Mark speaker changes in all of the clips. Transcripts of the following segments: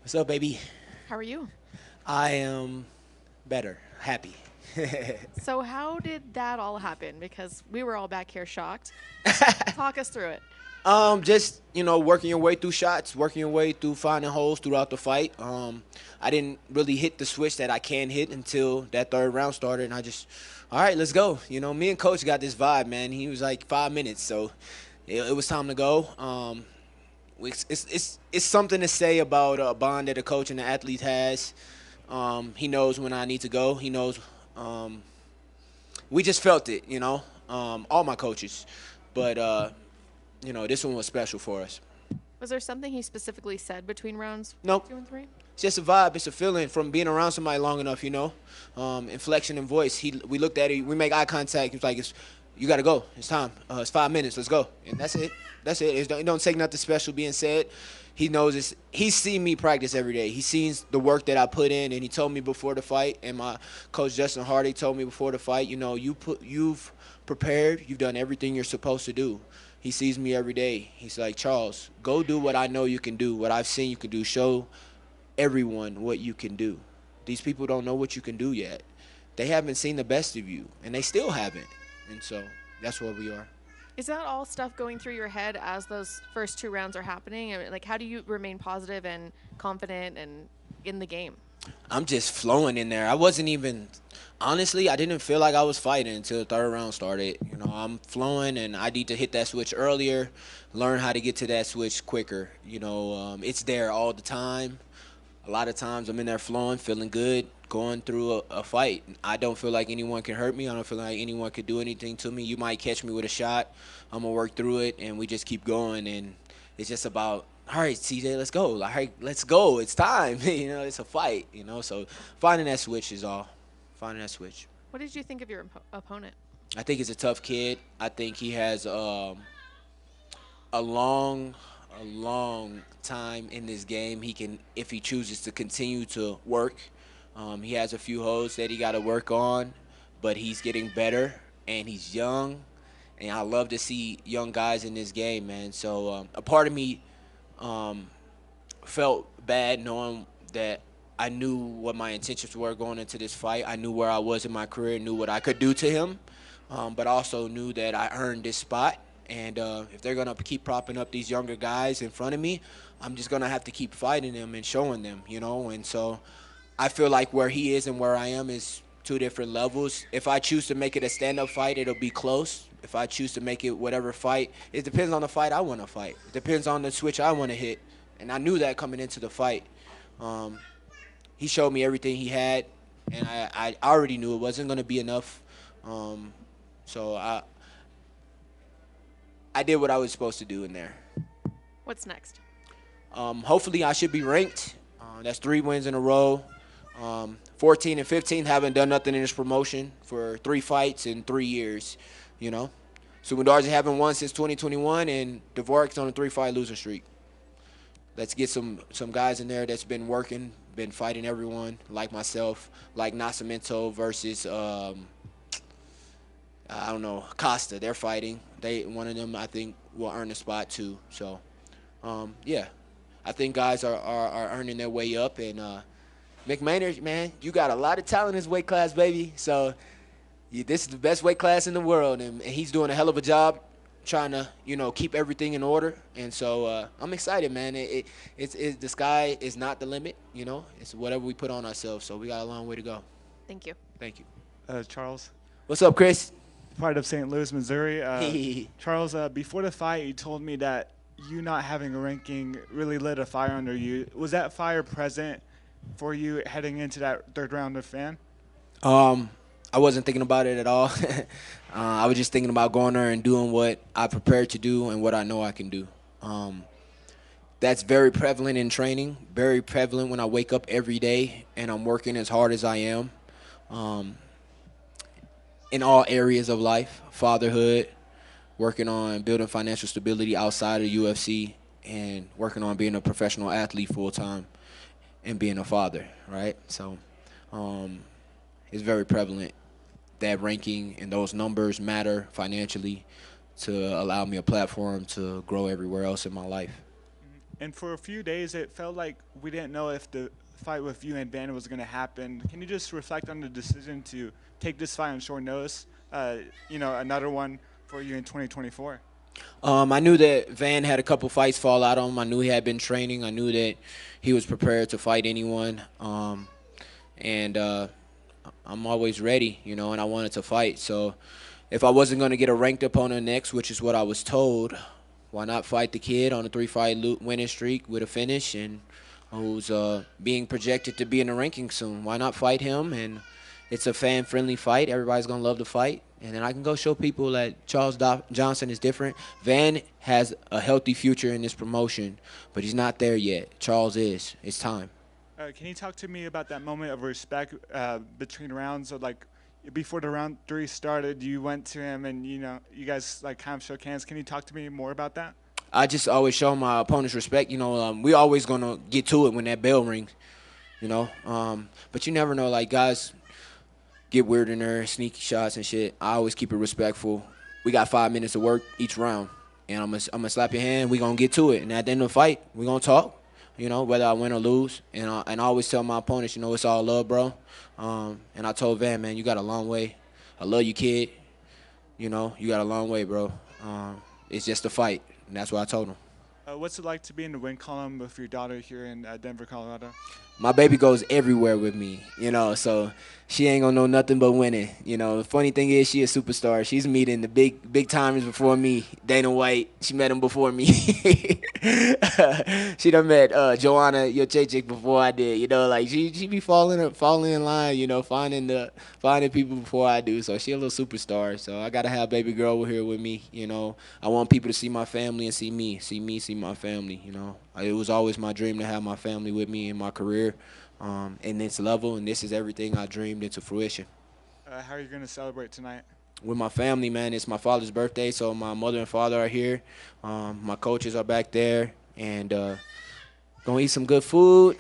Speaker 1: What's up, baby?
Speaker 2: How are you?
Speaker 1: I am better, happy.
Speaker 2: So, how did that all happen? Because we were all back here shocked. Talk us through it.
Speaker 1: Just working your way through shots, working your way through finding holes throughout the fight. I didn't really hit the switch that I can hit until that third round started, and I just, all right, let's go. Me and Coach got this vibe, man. He was like 5 minutes, so it was time to go. It's something to say about a bond that a coach and the athlete has. He knows when I need to go. He knows. We just felt it, all my coaches. But, this one was special for us.
Speaker 2: Was there something he specifically said between rounds
Speaker 1: Nope.
Speaker 2: two and three?
Speaker 1: It's just a vibe. It's a feeling from being around somebody long enough. Inflection and voice. We looked at it. We make eye contact. He was like, you got to go. It's time. It's 5 minutes. Let's go. And that's it. That's it. It don't take nothing special being said. He knows it's. He's seen me practice every day. He sees the work that I put in, and he told me before the fight. And my coach Justin Hardy told me before the fight. You've prepared. You've done everything you're supposed to do. He sees me every day. He's like, Charles, go do what I know you can do. What I've seen you can do. Show everyone what you can do. These people don't know what you can do yet. They haven't seen the best of you, and they still haven't. And so that's where we are.
Speaker 2: Is that all stuff going through your head as those first two rounds are happening? I mean, like, how do you remain positive and confident and in the game?
Speaker 1: I'm just flowing in there. I wasn't even, honestly, I didn't feel like I was fighting until the third round started. I'm flowing, and I need to hit that switch earlier, learn how to get to that switch quicker. It's there all the time. A lot of times I'm in there flowing, feeling good, going through a fight. I don't feel like anyone can hurt me. I don't feel like anyone could do anything to me. You might catch me with a shot. I'm going to work through it, and we just keep going. And it's just about, all right, CJ, let's go. All right, let's go. It's time. It's a fight, So finding that switch is all. Finding that switch.
Speaker 2: What did you think of your opponent?
Speaker 1: I think he's a tough kid. I think he has a long a long time in this game. He can, if he chooses to continue to work. He has a few holes that he got to work on, but he's getting better, and he's young, and I love to see young guys in this game, man. So a part of me um, felt bad knowing that I knew what my intentions were going into this fight. I knew where I was in my career, knew what I could do to him, but also knew that I earned this spot. And if they're going to keep propping up these younger guys in front of me, I'm just going to have to keep fighting them and showing them. And so I feel like where he is and where I am is two different levels. If I choose to make it a stand-up fight, it'll be close. If I choose to make it whatever fight, it depends on the fight I want to fight. It depends on the switch I want to hit. And I knew that coming into the fight. Um, he showed me everything he had, and I already knew it wasn't going to be enough. So I did what I was supposed to do in there.
Speaker 2: What's next?
Speaker 1: Hopefully, I should be ranked. That's 3 wins in a row. 14 and 15 haven't done nothing in this promotion for 3 fights in 3 years. You know, Sumandarzi haven't won since 2021, and Dvorak's on a 3-fight losing streak. Let's get some guys in there that's been working, been fighting everyone, like myself, like Nascimento versus I don't know, Costa. They're fighting. One of them I think will earn a spot too. So yeah, I think guys are earning their way up, and McMahon, man, you got a lot of talent in this weight class, baby. So this is the best weight class in the world, and he's doing a hell of a job trying to, keep everything in order. And so I'm excited, man. It's the sky is not the limit. It's whatever we put on ourselves. So we got a long way to go.
Speaker 2: Thank you.
Speaker 1: Thank you.
Speaker 3: Charles,
Speaker 1: What's up, Chris?
Speaker 3: part of St. Louis, Missouri. Charles, before the fight, you told me that you not having a ranking really lit a fire under you. Was that fire present for you heading into that third round of fan?
Speaker 1: Um, I wasn't thinking about it at all. I was just thinking about going there and doing what I prepared to do and what I know I can do. That's very prevalent in training, very prevalent when I wake up every day and I'm working as hard as I am um, in all areas of life, fatherhood, working on building financial stability outside of UFC, and working on being a professional athlete full time and being a father, right? So um, it's very prevalent. That ranking and those numbers matter financially to allow me a platform to grow everywhere else in my life.
Speaker 3: And for a few days, it felt like we didn't know if the fight with you and Van was going to happen. Can you just reflect on the decision to take this fight on short notice? Another one for you in 2024.
Speaker 1: I knew that Van had a couple fights fall out on him. I knew he had been training. I knew that he was prepared to fight anyone. And I'm always ready, and I wanted to fight. So if I wasn't going to get a ranked opponent next, which is what I was told, why not fight the kid on a 3-fight winning streak with a finish and who's being projected to be in the rankings soon? Why not fight him? And it's a fan-friendly fight. Everybody's going to love the fight. And then I can go show people that Charles Johnson is different. Van has a healthy future in this promotion, but he's not there yet. Charles is. It's time.
Speaker 3: Can you talk to me about that moment of respect between rounds? So, like, before the round 3 started, you went to him and, you guys, like, kind of shook hands. Can you talk to me more about that?
Speaker 1: I just always show my opponents respect. We always going to get to it when that bell rings, But you never know, like, guys get weird in there, sneaky shots and shit. I always keep it respectful. We got 5 minutes of work each round, and I'm gonna slap your hand. We gonna get to it, and at the end of the fight, we gonna talk. Whether I win or lose, and I always tell my opponents, it's all love, bro. And I told Van, man, you got a long way. I love you, kid. You got a long way, bro. It's just a fight, and that's what I told him.
Speaker 3: What's it like to be in the win column with your daughter here in Denver, Colorado?
Speaker 1: My baby goes everywhere with me, so she ain't gonna know nothing but winning. The funny thing is she a superstar. She's meeting the big timers before me. Dana White, she met him before me. She done met Joanna Jacek before I did. Like she be falling in line. Finding people before I do. So she a little superstar. So I gotta have baby girl over here with me. I want people to see my family and see me, see my family. It was always my dream to have my family with me in my career, in this level, and this is everything I dreamed into fruition.
Speaker 3: How are you going to celebrate tonight?
Speaker 1: With my family, man. It's my father's birthday, so my mother and father are here. My coaches are back there, and gonna eat some good food,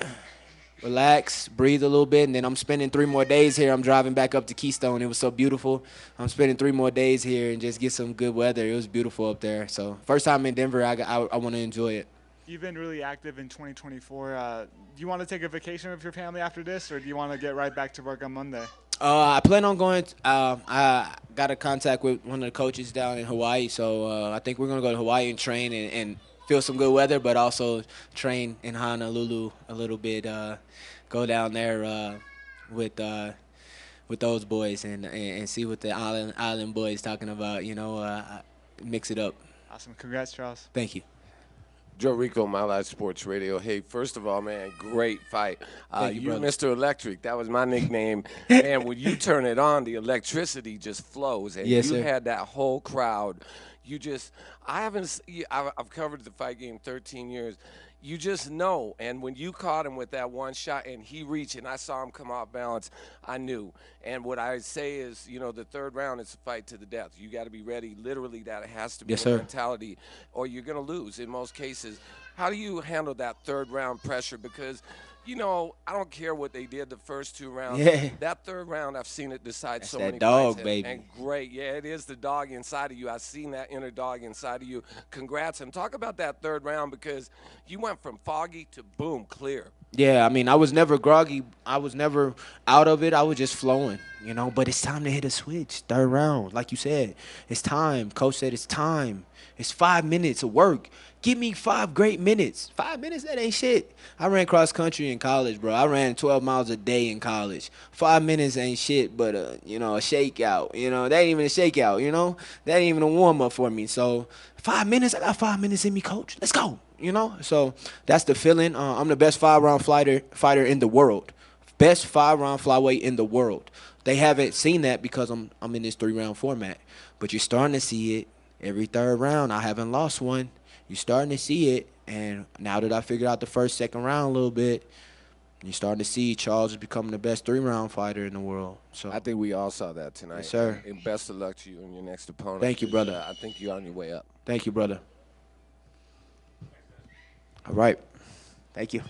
Speaker 1: relax, breathe a little bit, and then I'm spending 3 more days here. I'm driving back up to Keystone. It was so beautiful. I'm spending 3 more days here and just get some good weather. It was beautiful up there. So first time in Denver, I want to enjoy it.
Speaker 3: You've been really active in 2024. Do you want to take a vacation with your family after this, or do you want to get right back to work on Monday?
Speaker 1: I plan on going. I got a contact with one of the coaches down in Hawaii, so I think we're going to go to Hawaii and train and feel some good weather, but also train in Honolulu a little bit. Go down there with those boys and see what the island boys talking about. Mix it up.
Speaker 3: Awesome. Congrats, Charles.
Speaker 1: Thank you.
Speaker 4: Joe Rico, My Life Sports Radio. Hey, first of all, man, great fight.
Speaker 1: You,
Speaker 4: Mr. Electric, that was my nickname. Man, when you turn it on, the electricity just flows. And
Speaker 1: yes,
Speaker 4: you
Speaker 1: sir.
Speaker 4: had that whole crowd. I've covered the fight game 13 years. You just know. And when you caught him with that one shot and he reached and I saw him come off balance, I knew. And what I say is, the third round is a fight to the death. You got to be ready. Literally, that has to be
Speaker 1: yes,
Speaker 4: the
Speaker 1: sir.
Speaker 4: mentality, or you're going to lose in most cases. How do you handle that third round pressure? Because, I don't care what they did the first 2 rounds.
Speaker 1: Yeah.
Speaker 4: That third round, I've seen it decide
Speaker 1: That's
Speaker 4: so
Speaker 1: that
Speaker 4: many
Speaker 1: dog,
Speaker 4: fights.
Speaker 1: baby.
Speaker 4: And great. Yeah, it is the dog inside of you. I've seen that inner dog inside of you. Congrats. And talk about that third round, because you went from foggy to boom, clear.
Speaker 1: Yeah, I was never groggy. I was never out of it. I was just flowing, But it's time to hit a switch. Third round, like you said. It's time. Coach said it's time. It's 5 minutes of work. Give me 5 great minutes. 5 minutes, that ain't shit. I ran cross country in college, bro. I ran 12 miles a day in college. 5 minutes ain't shit, but a shakeout. That ain't even a shakeout. That ain't even a warm up for me. So 5 minutes, I got 5 minutes in me, coach. Let's go. So that's the feeling. I'm the best 5-round fighter in the world. Best 5-round flyweight in the world. They haven't seen that because I'm in this 3-round format. But you're starting to see it every third round. I haven't lost one. You're starting to see it. And now that I figured out the first, second round a little bit, you're starting to see Charles is becoming the best 3-round fighter in the world. So
Speaker 4: I think we all saw that tonight.
Speaker 1: Yes, sir.
Speaker 4: And best of luck to you and your next opponent.
Speaker 1: Thank you, brother.
Speaker 4: I think you're on your way up.
Speaker 1: Thank you, brother. All right. Thank you.